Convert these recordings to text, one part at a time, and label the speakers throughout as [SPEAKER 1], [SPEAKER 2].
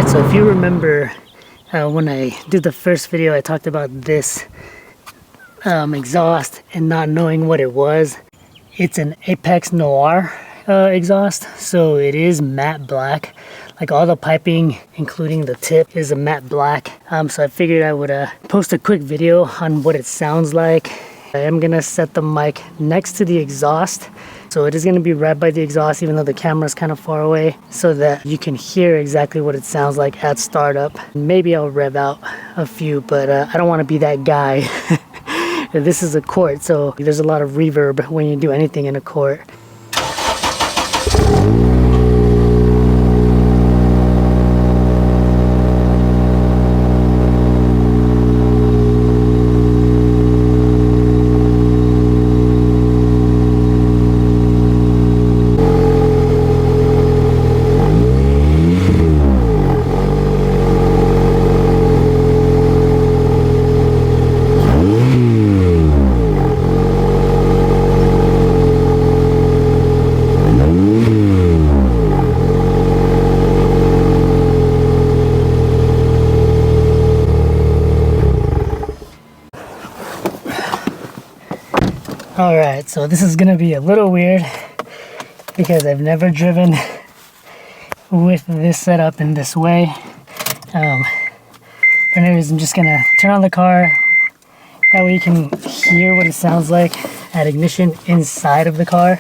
[SPEAKER 1] So if you remember when I did the first video, I talked about this exhaust and not knowing what it was. It's an APEXi Noir exhaust, so it is matte black. Like all the piping, including the tip, is a matte black. So I figured I would post a quick video on what it sounds like. I am gonna set the mic next to the exhaust, so it is gonna be right by the exhaust, even though the camera's kind of far away, so that you can hear exactly what it sounds like at startup. Maybe I'll rev out a few, but I don't want to be that guy. This is a court, so there's a lot of reverb when you do anything in a court. Alright, so this is gonna be a little weird because I've never driven with this setup in this way. But anyways, I'm just gonna turn on the car. That way you can hear what it sounds like at ignition inside of the car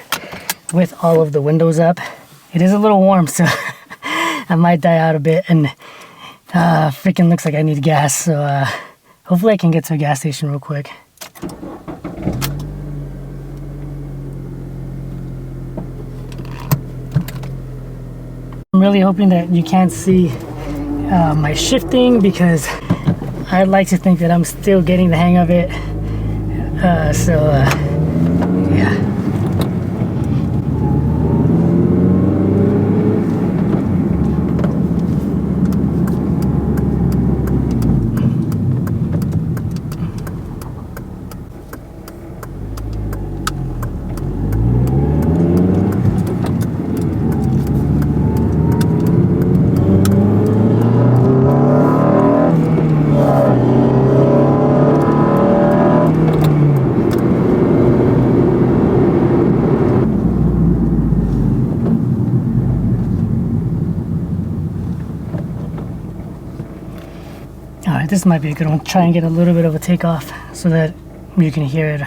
[SPEAKER 1] with all of the windows up. It is a little warm, so I might die out a bit, and freaking looks like I need gas, so hopefully I can get to a gas station real quick. I'm really hoping that you can't see my shifting, because I'd like to think that I'm still getting the hang of it. Yeah. Alright, this might be a good one. Try and get a little bit of a takeoff so that you can hear it.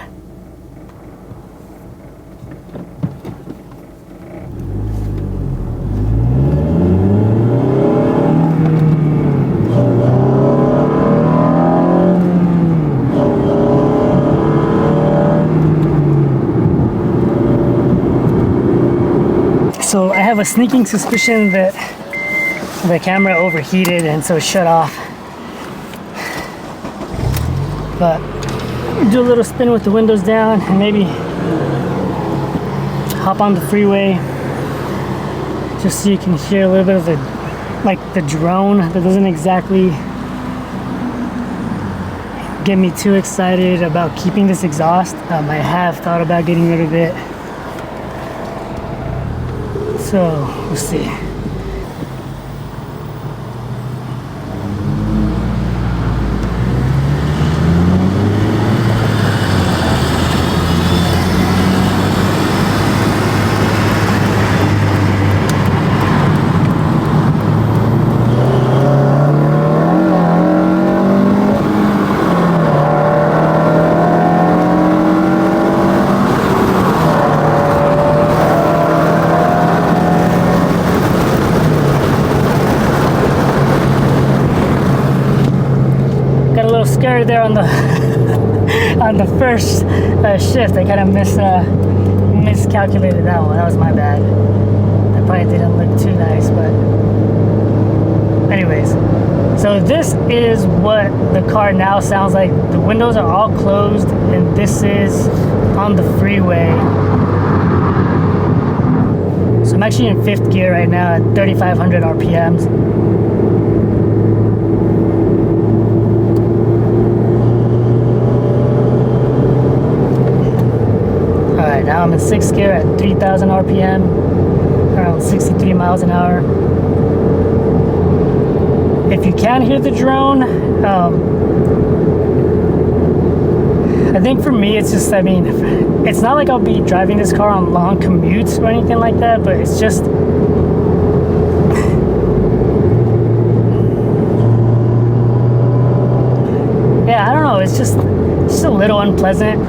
[SPEAKER 1] So I have a sneaking suspicion that the camera overheated and so it shut off. But do a little spin with the windows down and maybe hop on the freeway just so you can hear a little bit of the drone that doesn't exactly get me too excited about keeping this exhaust. I have thought about getting rid of it, so we'll see. Scared there on the on the first shift. I kind of miscalculated that one. That was my bad. That probably didn't look too nice, but anyways, so this is what the car now sounds like. The windows are all closed, and this is on the freeway. So I'm actually in 5th gear right now at 3,500 RPMs. Now I'm in 6th gear at 3,000 RPM, around 63 miles an hour. If you can hear the drone, I think for me, it's just, I mean, it's not like I'll be driving this car on long commutes or anything like that, but it's just, yeah, I don't know, it's just a little unpleasant.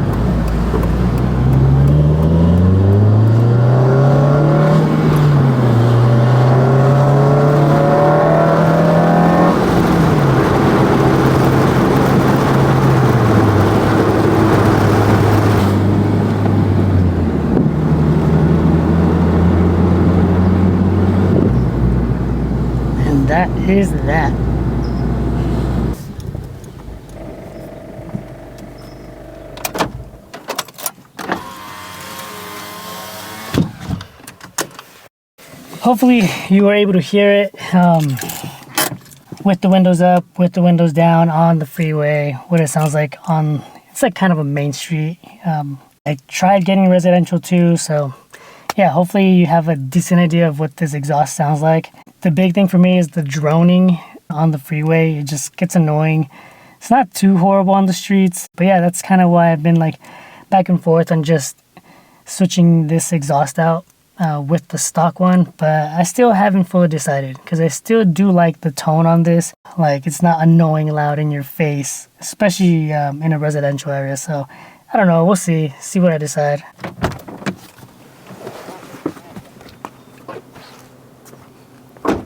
[SPEAKER 1] That is that. Hopefully you were able to hear it with the windows up, with the windows down on the freeway, what it sounds like on, it's like kind of a main street. I tried getting residential too, so yeah, hopefully you have a decent idea of what this exhaust sounds like. The big thing for me is the droning on the freeway. It just gets annoying. It's not too horrible on the streets, but yeah, that's kind of why I've been like back and forth on just switching this exhaust out with the stock one, but I still haven't fully decided because I still do like the tone on this. Like, it's not annoying loud in your face, especially in a residential area. So I don't know, we'll see what I decide.